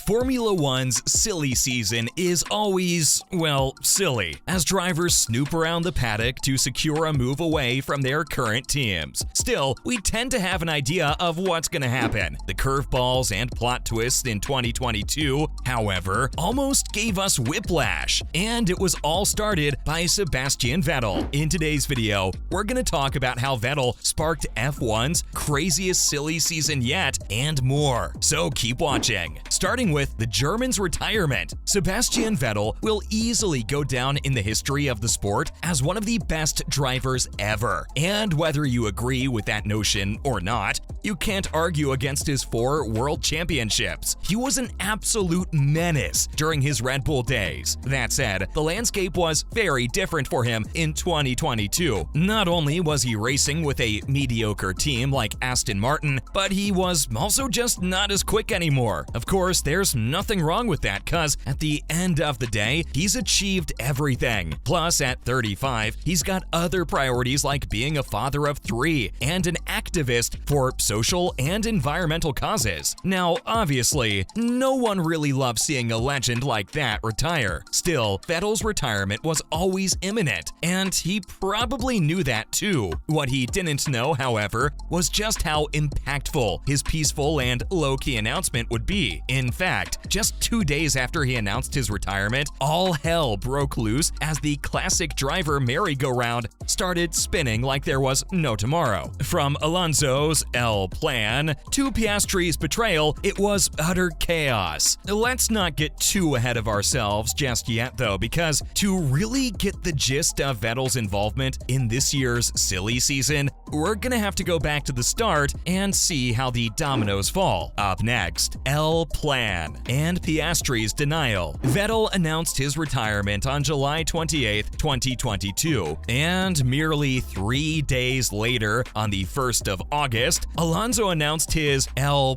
Formula One's silly season is always, well, silly, as drivers snoop around the paddock to secure a move away from their current teams. Still, we tend to have an idea of what's gonna happen. The curveballs and plot twists in 2022, however, almost gave us whiplash, and it was all started by Sebastian Vettel. In today's video, we're gonna talk about how Vettel sparked F1's craziest silly season yet and more. So keep watching. Starting with the German's retirement, Sebastian Vettel will easily go down in the history of the sport as one of the best drivers ever. And whether you agree with that notion or not, you can't argue against his 4 world championships. He was an absolute menace during his Red Bull days. That said, the landscape was very different for him in 2022. Not only was he racing with a mediocre team like Aston Martin, but he was also just not as quick anymore. Of course, there's nothing wrong with that, cause at the end of the day, he's achieved everything. Plus, at 35, he's got other priorities like being a father of 3 and an activist for social and environmental causes. Now, obviously, no one really loves seeing a legend like that retire. Still, Vettel's retirement was always imminent, and he probably knew that too. What he didn't know, however, was just how impactful his peaceful and low-key announcement would be. In fact, just 2 days after he announced his retirement, all hell broke loose as the classic driver merry-go-round started spinning like there was no tomorrow. From Alonso's plan to Piastri's betrayal, it was utter chaos. Let's not get too ahead of ourselves just yet though, because to really get the gist of Vettel's involvement in this year's silly season, we're gonna have to go back to the start and see how the dominoes fall. Up next, plan and Piastri's denial. Vettel announced his retirement on July 28, 2022, and merely 3 days later, on the 1st of August, Alonso announced his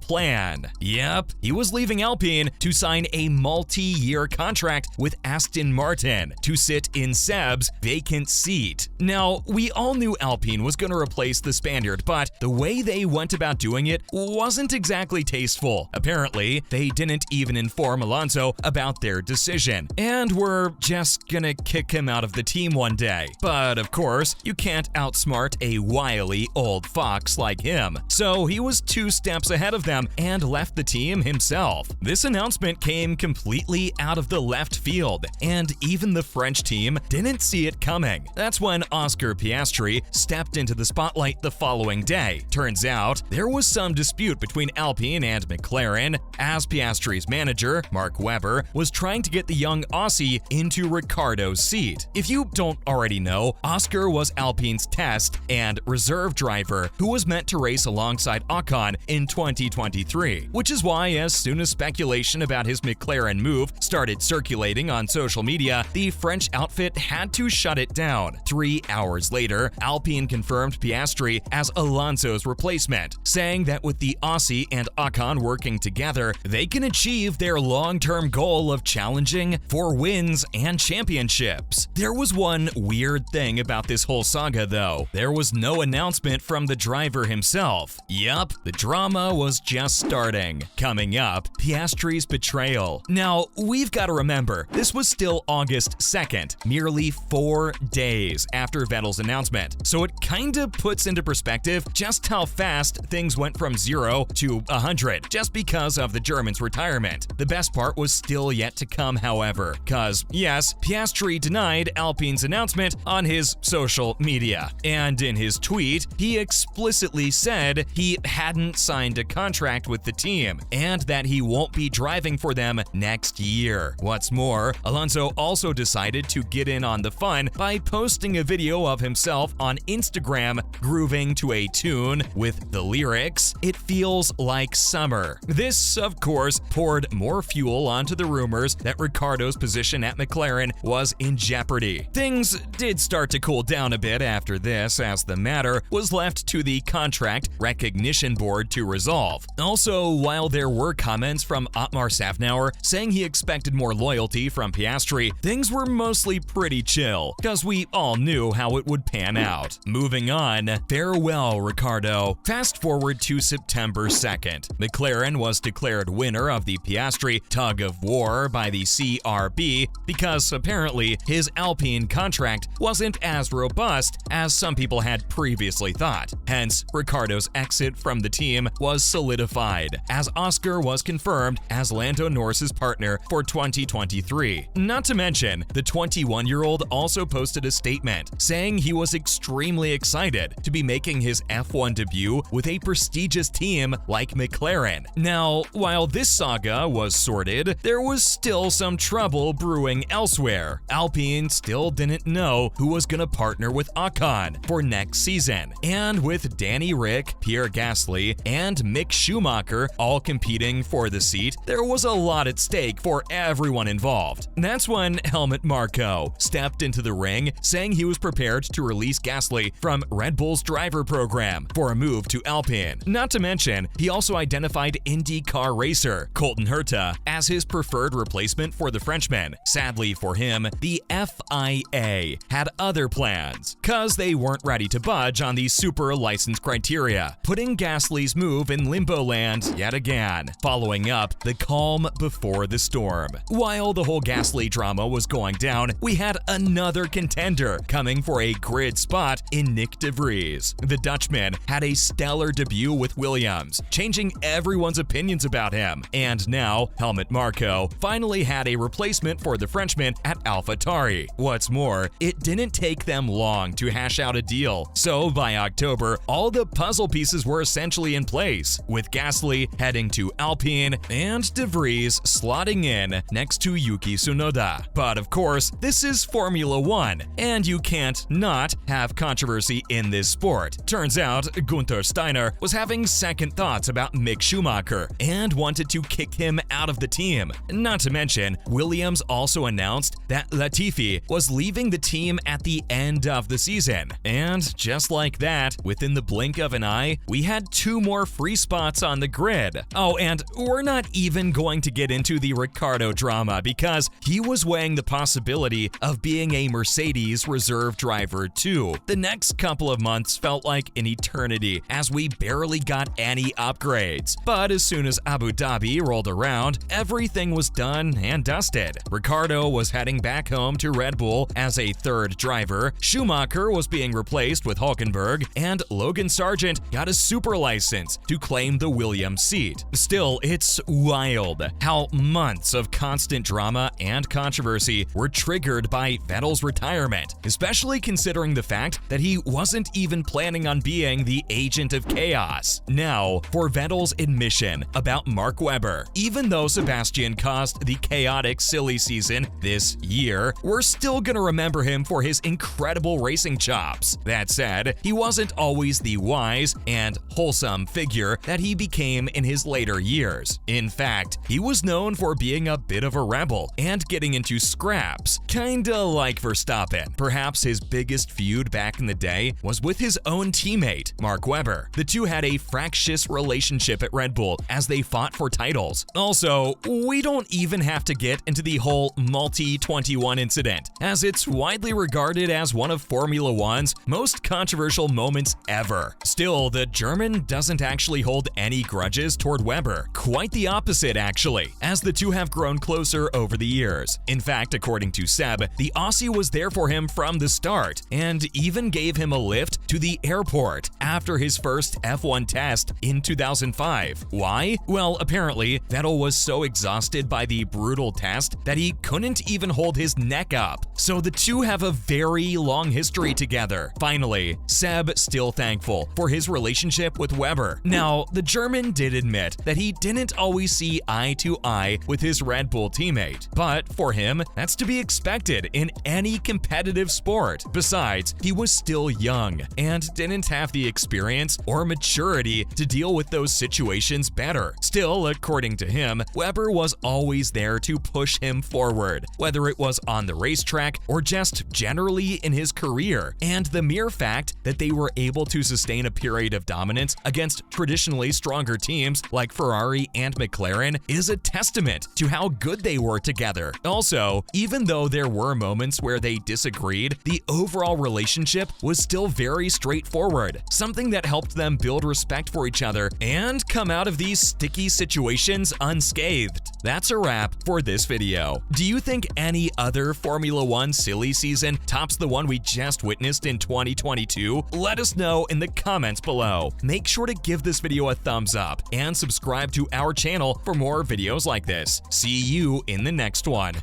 plan. Yep, he was leaving Alpine to sign a multi-year contract with Aston Martin to sit in Seb's vacant seat. Now, we all knew Alpine was going to replace the Spaniard, but the way they went about doing it wasn't exactly tasteful. Apparently, they didn't even inform Alonso about their decision, and were just gonna kick him out of the team one day. But of course, you can't outsmart a wily old fox like him, so he was 2 steps ahead of them and left the team himself. This announcement came completely out of the left field, and even the French team didn't see it coming. That's when Oscar Piastri stepped into the spotlight the following day. Turns out, there was some dispute between Alpine and McLaren, as Piastri's manager, Mark Webber, was trying to get the young Aussie into Ricciardo's seat. If you don't already know, Oscar was Alpine's test and reserve driver who was meant to race alongside Ocon in 2023, which is why as soon as speculation about his McLaren move started circulating on social media, the French outfit had to shut it down. 3 hours later, Alpine confirmed Piastri as Alonso's replacement, saying that with the Aussie and Ocon working together, they can achieve their long-term goal of challenging for wins and championships. There was one weird thing about this whole saga though. There was no announcement from the driver himself. Yup, the drama was just starting. Coming up, Piastri's betrayal. Now, we've got to remember, this was still August 2nd, merely 4 days after Vettel's announcement, so it kinda puts into perspective just how fast things went from 0 to 100 just because of the German's retirement. The best part was still yet to come, however, cause yes, Piastri denied Alpine's announcement on his social media, and in his tweet, he explicitly said he hadn't signed a contract with the team and that he won't be driving for them next year. What's more, Alonso also decided to get in on the fun by posting a video of himself on Instagram grooving to a tune with the lyrics, "It feels like summer." This, of course, poured more fuel onto the rumors that Ricciardo's position at McLaren was in jeopardy. Things did start to cool down a bit after this, as the matter was left to the contract recognition board to resolve. Also, while there were comments from Otmar Szafnauer saying he expected more loyalty from Piastri, things were mostly pretty chill, cause we all knew how it would pan out. Moving on, farewell Ricciardo. Fast forward to September 2nd. McLaren was declared winner aware of the Piastri tug-of-war by the CRB because apparently his Alpine contract wasn't as robust as some people had previously thought. Hence, Ricciardo's exit from the team was solidified, as Oscar was confirmed as Lando Norris's partner for 2023. Not to mention, the 21-year-old also posted a statement saying he was extremely excited to be making his F1 debut with a prestigious team like McLaren. Now, while this saga was sorted, there was still some trouble brewing elsewhere. Alpine still didn't know who was going to partner with Ocon for next season, and with Danny Rick, Pierre Gasly, and Mick Schumacher all competing for the seat, there was a lot at stake for everyone involved. That's when Helmut Marko stepped into the ring, saying he was prepared to release Gasly from Red Bull's driver program for a move to Alpine. Not to mention, he also identified IndyCar racer Colton Herta as his preferred replacement for the Frenchman. Sadly for him, the FIA had other plans, cause they weren't ready to budge on the super license criteria, putting Gasly's move in limbo land yet again, following up the calm before the storm. While the whole Gasly drama was going down, we had another contender coming for a grid spot in Nick de Vries. The Dutchman had a stellar debut with Williams, changing everyone's opinions about him, and now Helmut Marko finally had a replacement for the Frenchman at AlphaTauri. What's more, it didn't take them long to hash out a deal, so by October, all the puzzle pieces were essentially in place, with Gasly heading to Alpine and de Vries slotting in next to Yuki Tsunoda. But of course, this is Formula One, and you can't not have controversy in this sport. Turns out, Gunther Steiner was having second thoughts about Mick Schumacher and wanted to kick him out of the team. Not to mention, Williams also announced that Latifi was leaving the team at the end of the season. And just like that, within the blink of an eye, we had 2 more free spots on the grid. Oh, and we're not even going to get into the Ricciardo drama because he was weighing the possibility of being a Mercedes reserve driver too. The next couple of months felt like an eternity as we barely got any upgrades. But as soon as Abu Dhabi rolled around, everything was done and dusted. Ricciardo was heading back home to Red Bull as a third driver, Schumacher was being replaced with Hülkenberg, and Logan Sargent got a super license to claim the Williams seat. Still, it's wild how months of constant drama and controversy were triggered by Vettel's retirement, especially considering the fact that he wasn't even planning on being the agent of chaos. Now, for Vettel's admission about Mark Webber. Even though Sebastian caused the chaotic silly season this year, we're still gonna remember him for his incredible racing chops. That said, he wasn't always the wise and wholesome figure that he became in his later years. In fact, he was known for being a bit of a rebel and getting into scraps, kinda like Verstappen. Perhaps his biggest feud back in the day was with his own teammate, Mark Webber. The two had a fractious relationship at Red Bull as they fought for titles. Also, we don't even have to get into the whole Multi-21 incident, as it's widely regarded as one of Formula One's most controversial moments ever. Still, the German doesn't actually hold any grudges toward Webber. Quite the opposite, actually, as the two have grown closer over the years. In fact, according to Seb, the Aussie was there for him from the start and even gave him a lift to the airport after his first F1 test in 2005. Why? Well, apparently, Vettel was so exhausted by the brutal test that he couldn't even hold his neck up. So the two have a very long history together. Finally, Seb still thankful for his relationship with Webber. Now, the German did admit that he didn't always see eye to eye with his Red Bull teammate, but for him, that's to be expected in any competitive sport. Besides, he was still young and didn't have the experience or maturity to deal with those situations better. Still, according to him, Webber was always there to push him forward, whether it was on the racetrack or just generally in his career. And the mere fact that they were able to sustain a period of dominance against traditionally stronger teams like Ferrari and McLaren is a testament to how good they were together. Also, even though there were moments where they disagreed, the overall relationship was still very straightforward, something that helped them build respect for each other and come out of these sticky situations celebrations unscathed. That's a wrap for this video. Do you think any other Formula One silly season tops the one we just witnessed in 2022? Let us know in the comments below. Make sure to give this video a thumbs up and subscribe to our channel for more videos like this. See you in the next one.